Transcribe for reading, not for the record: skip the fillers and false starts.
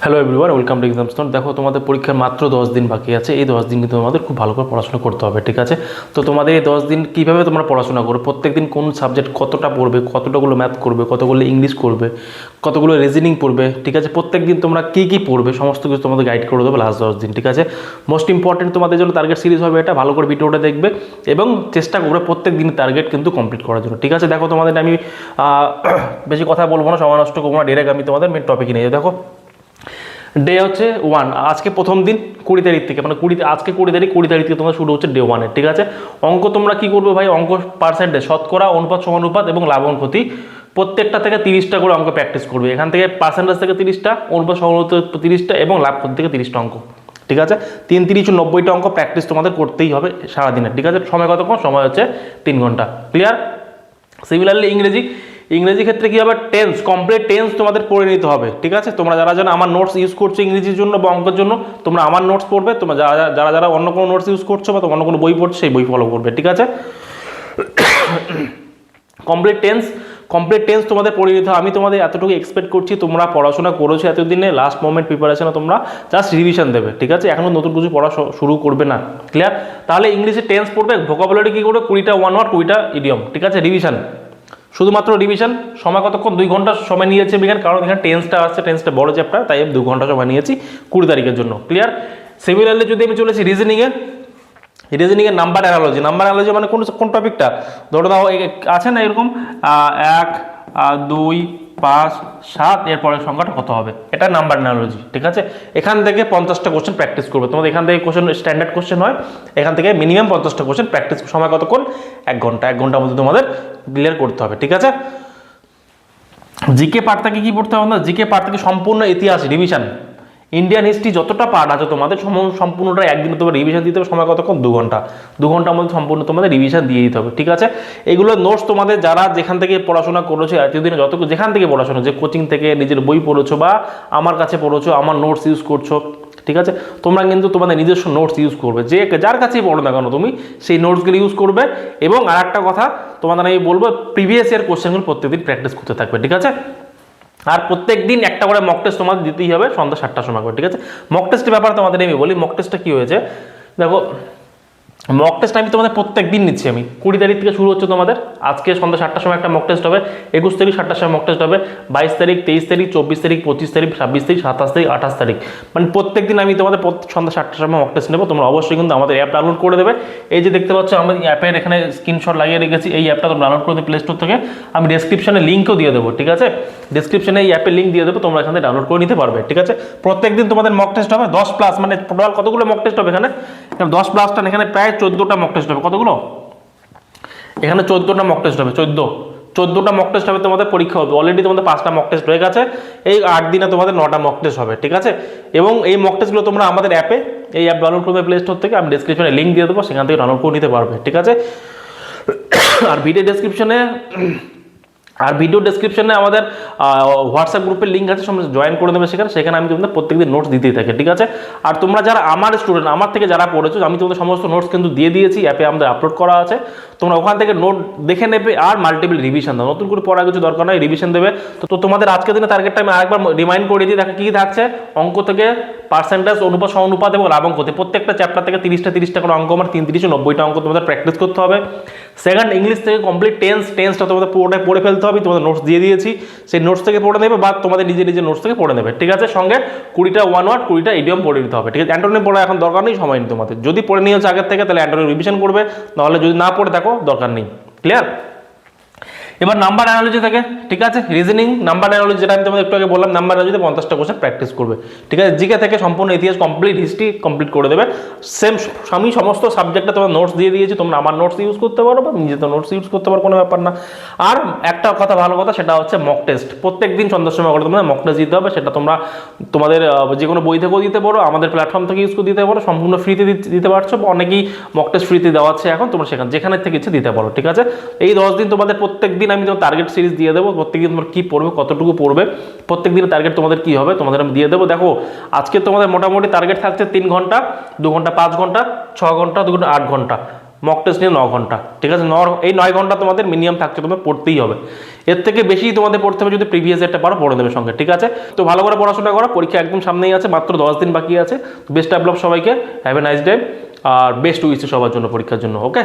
Hello everyone, welcome to exam stone. দেখো, তোমাদের পরীক্ষার মাত্র 10 দিন বাকি আছে। এই 10 দিন কিন্তু তোমাদের খুব ভালো করে পড়াশোনা করতে হবে, ঠিক আছে? তো তোমাদের এই 10 দিন কীভাবে তোমরা পড়াশোনা করবে, প্রত্যেক দিন কোন সাবজেক্ট কতটা পড়বে, কতটাগুলো ম্যাথ করবে, কতগুলো ইংলিশ করবে, কতগুলো রিজনিং পড়বে, ঠিক আছে? প্রত্যেক দিন তোমরা কী কী পড়বে সমস্ত কিছু তোমাদের গাইড করে দেবে লাস্ট 10 দিন, ঠিক আছে? মোস্ট ইম্পর্টেন্ট তোমাদের জন্য টার্গেট সিরিজ হবে এটা। ভালো করে ভিডিওটা দেখবে এবং চেষ্টা করবে প্রত্যেক দিন টার্গেট কিন্তু কমপ্লিট করার জন্য, ঠিক আছে? দেখো, তোমাদের আমি বেশি কথা বলবো না, সময় নষ্ট করবো না, ডিরেক্ট আমি তোমাদের মেন টপিকে নিয়ে যাই। দেখো, ডে হচ্ছে 1, আজকে প্রথম দিন 20 তারিখ থেকে, মানে আজকে 20 তারিখ থেকে তোমার শুরু হচ্ছে ডে 1-এর, ঠিক আছে? অঙ্ক তোমরা কি করবে ভাই, অঙ্ক পার্সেন্টেজ, শতকরা, অনুপাত, সমানুপাত এবং লাভবান ক্ষতি প্রত্যেকটা থেকে 30টা করে অঙ্ক প্র্যাকটিস করবে। এখান থেকে পার্সেন্টেজ থেকে 30টা, অনুপাত সমানুপাত 30টা এবং লাভ ক্ষতি থেকে 30টা অঙ্ক, ঠিক আছে? 3 30 90টা অঙ্ক প্র্যাকটিস তোমাদের করতেই হবে সারাদিনে, ঠিক আছে? সময় কতক্ষণ? সময় হচ্ছে 3 ঘন্টা। ক্লিয়ার? সিমিলারলি ইংরেজি ক্ষেত্রে কী হবে, টেন্স, কমপ্লিট টেন্স তোমাদের পড়ে নিতে হবে, ঠিক আছে? তোমরা যারা যারা আমার নোটস ইউজ করছো ইংরেজির জন্য বা অঙ্কের জন্য, তোমরা আমার নোটস পড়বে। তোমরা যারা যারা অন্য কোনো নোটস ইউজ করছো বা অন্য কোনো বই পড়ছো, সেই বই ফলো করবে, ঠিক আছে? কমপ্লিট টেন্স তোমাদের পড়ে নিতে হবে। আমি তোমাদের এতটুকু এক্সপেক্ট করছি, তোমরা পড়াশোনা করেছো এতদিনে, লাস্ট মোমেন্ট প্রিপারেশনে তোমরা জাস্ট রিভিশন দেবে, ঠিক আছে? এখনও নতুন কিছু পড়া শুরু করবে না। ক্লিয়ার? তাহলে ইংলিশে টেন্স পড়বে, ভোকাবুলারি কী করবে, 20টা ওয়ান ওয়ার্ড, 20টা ইডিয়ম, ঠিক আছে? রিভিশন, শুধুমাত্র রিভিশন। সময় কতক্ষণ? 2 ঘন্টা সময় নিয়েছে বিজ্ঞান, কারণ এখানে টেন্সটা আসছে, টেন্সটা বড় চ্যাপ্টার, তাই আমি 2 ঘন্টা সময় নিয়েছি 20 তারিখের জন্য। ক্লিয়ার? সিমিলারলি যদি আমি চলেছি রিজনিংয়ের নাম্বার অ্যানালজি মানে কোন টপিকটা, ধরো দাও আছে না এরকম 1 2 5 7, এরপরের সংখ্যাটা কত হবে, এটা নাম্বার অ্যানালজি, ঠিক আছে? এখান থেকে 50টা কোশ্চেন প্র্যাকটিস করবে তোমাদের। এখান থেকে কোশ্চেন স্ট্যান্ডার্ড কোশ্চেন হয়, এখান থেকে মিনিমাম 50টা কোশ্চেন প্র্যাকটিস। সময় কতক্ষণ? 1 ঘন্টা। 1 ঘন্টার মধ্যে তোমাদের ক্লিয়ার করতে হবে, ঠিক আছে? জিকে পার্ট থেকে কি পড়তে হবে না, জিকে পার্ট থেকে সম্পূর্ণ ইতিহাস রিভিশন, ইন্ডিয়ান হিস্ট্রি যতটা পার্ট আছে তোমাদের সম্পূর্ণটা একদিনে তোমার রিভিশন দিতে হবে। সময় কতক্ষণ? 2 ঘন্টা। 2 ঘন্টার মধ্যে সম্পূর্ণ তোমাদের রিভিশন দিয়ে দিতে হবে, ঠিক আছে? এগুলো নোটস তোমাদের যারা যেখান থেকে পড়াশোনা করেছো এতদিনে, যেখান থেকে পড়াশোনা, যে কোচিং থেকে নিজের বই পড়েছো বা আমার কাছে পড়েছো, আমার নোটস ইউজ করছো, ঠিক আছে? তোমরা কিন্তু তোমাদের নিজস্ব নোটস ইউজ করবে, যার কাছেই পড়ো না কেন তুমি সেই নোটসগুলো ইউজ করবে। এবং আর একটা কথা তোমাদের আমি বলবো, প্রিভিয়াস ইয়ার কোশ্চেনগুলো প্রত্যেকদিন প্র্যাকটিস করতে থাকবে, ঠিক আছে? আর প্রত্যেক দিন একটা করে মক টেস্ট তোমাদের দিতেই হবে সন্ধ্যা 7টার সময় করে, ঠিক আছে? মক টেস্টের ব্যাপারে তোমাদের আমি বলি, মক টেস্টটা কী হয়েছে দেখো। মক টেস্ট আমি তোমাদের প্রত্যেক দিন নিচ্ছি। আমি 20 তারিখ থেকে শুরু হচ্ছে তোমাদের, আজকে সন্ধ্যা 7টার সময় একটা মক টেস্ট হবে, 21 তারিখ 7টার সময় মক টেস্ট হবে, 22 তারিখ, 23 তারিখ, 24 তারিখ, 25 তারিখ, 26 তারিখ, 27 তারিখ, 28 তারিখ, মানে প্রত্যেক দিন আমি তোমাদের সন্ধ্যা 7টার সময় মক টেস্ট নেবো। তোমরা অবশ্যই কিন্তু আমাদের অ্যাপ ডাউনলোড করে দেবে। এই যে দেখতে পাচ্ছ আমাদের অ্যাপের এখানে স্ক্রিনশট লাগিয়ে রেখেছি, এই অ্যাপটা তোমরা ডাউনলোড করে দেবে প্লে স্টোর থেকে। আমি ডেসক্রিপশনে লিঙ্কও দিয়ে দেবো, ঠিক আছে? ডেসক্রিপশনে এই অ্যাপের লিঙ্ক দিয়ে দেবো, তোমরা এখানে ডাউনলোড করে নিতে পারবে, ঠিক আছে? প্রত্যেক দিন তোমাদের মক টেস্ট হবে 10+, মানে টোটাল কতগুলো মক টেস্ট হবে এখানে 10+, এখানে প্রায় 14টা মক টেস্ট হবে। কতগুলো? এখানে 14টা মক টেস্ট হবে, 14টা মক টেস্ট হবে তোমাদের পরীক্ষা হবে। অলরেডি তোমাদের 5টা মক টেস্ট হয়ে গেছে, এই 8 দিনে তোমাদের 9টা মক টেস্ট হবে, ঠিক আছে? এবং এই মক টেস্টগুলো তোমরা আমাদের অ্যাপে, এই অ্যাপ ডাউনলোড করবে প্লে স্টোর থেকে, আমি ডেসক্রিপশনে লিঙ্ক দিয়ে দেবো, সেখান থেকে ডাউনলোড করে নিতে পারবে, ঠিক আছে? আর ভিডিও ডেসক্রিপশনে আমাদের হোয়াটসঅ্যাপ গ্রুপের লিঙ্ক আছে, তোমরা জয়েন করে দেবে সেখানে আমি তোমাদের প্রত্যেকদিন নোটস দিতেই থাকি, ঠিক আছে? আর তোমরা যারা আমার স্টুডেন্ট, আমার থেকে যারা পড়েছো, আমি তোমাদের সমস্ত নোটস কিন্তু দিয়ে দিয়েছি, অ্যাপে আমাদের আপলোড করা আছে। তোমরা ওখান থেকে নোট দেখে নেবে আর মাল্টিপল রিভিশন দাও, নতুন করে পড়ার কিছু দরকার নয়, রিভিশন দেবে। তো তোমাদের আজকের দিনে টার্গেটটা আমি আরেকবার রিমাইন্ড করে দিই। দেখো কী থাকছে, অঙ্ক থেকে পার্সেন্টেজ, অনুপাত, সমানুপাত এবং লাভবান ক্ষতি, প্রত্যেকটা চ্যাপ্টার থেকে 30টা করে অঙ্ক, আমার 3 30 90টা অঙ্ক তোমাদের প্র্যাকটিস করতে হবে। সেকেন্ড, ইংলিশ থেকে কমপ্লিট টেন্সটা তোমাদের পুরোটাই পড়ে ফেলতে হবে। তোমাদের নোটস দিয়ে দিয়েছি, সেই নোটস থেকে পড়ে নেবে বা তোমাদের নিজের নোটস থেকে পড়ে নেবে, ঠিক আছে? সঙ্গে 20টা ওয়ান ওয়ার্ড, 20টা ইডিয়ম পড়ে নিতে হবে, ঠিক আছে? অ্যান্টোনিম পড়া এখন দরকার নেই, সময় নেই তোমাদের। যদি পড়ে নিয়েছো আগের থেকে তাহলে অ্যান্টোনিম রিভিশন করবে, নাহলে যদি না পড়ে থাকো দরকার নেই। ক্লিয়ার? এবার নাম্বার অ্যানালজি থেকে, ঠিক আছে? রিজনিং নাম্বার অ্যানালজি, যেটা আমি তোমাদের একটু আগে বললাম, নাম্বার অ্যানালজিতে 50টা কোশ্চেন প্র্যাকটিস করবে, ঠিক আছে? জিকে থেকে সম্পূর্ণ ইতিহাস, কমপ্লিট হিস্ট্রি কমপ্লিট করে দেবে। সেম আমি সমস্ত সাবজেক্টে তোমার নোটস দিয়ে দিয়েছি, তোমরা আমার নোটস ইউজ করতে পারো বা নিজেদের নোটস ইউজ করতে পারো, কোনো ব্যাপার না। আর একটা কথা, ভালো কথা, সেটা হচ্ছে মক টেস্ট প্রত্যেক দিন সন্ধ্যার সময় করে তোমাদের মক টেস্ট দিতে হবে। সেটা তোমরা তোমাদের যে কোনো বই থেকেও দিতে পারো, আমাদের প্ল্যাটফর্ম থেকে ইউজ করে দিতে পারো, সম্পূর্ণ ফ্রিতে দিতে পারছো, বা অনেকেই মক টেস্ট ফ্রিতে দেওয়া আছে এখন, তোমরা যেখানে থেকে ইচ্ছে দিতে পারো, ঠিক আছে? এই 10 দিন তোমাদের প্রত্যেক দিন আমি তোমার টার্গেট সিরিজ দিয়ে দেবো। প্রত্যেকদিন তোমার কী পড়বে, কতটুকু পড়বে, প্রত্যেক দিনের টার্গেট তোমাদের কী হবে তোমাদের আমি দিয়ে দেবো। দেখো, আজকে তোমাদের মোটামুটি টার্গেট থাকছে 3 ঘন্টা, 2 ঘন্টা 5 ঘন্টা, 6 ঘন্টা, 2 ঘন্টা 8 ঘন্টা, মক টেস্ট নিয়ে 9 ঘন্টা, ঠিক আছে। এই 9 ঘন্টা তোমাদের মিনিমাম থাকছে, তোমাদের পড়তেই হবে। এর থেকে বেশি তোমাদের পড়তে হবে যদি প্রিভিয়াস ইয়ারটা পারো, পড়ে দেবে সঙ্গে, ঠিক আছে। তো ভালো করে পড়াশোনা করো, পরীক্ষা একদম সামনেই আছে, মাত্র 10 দিন বাকি আছে। বেস্ট অফ লাক সবাইকে, হ্যাভ এ নাইস ডে, আর বেস্ট উইশ সবার জন্য পরীক্ষার জন্য, ওকে।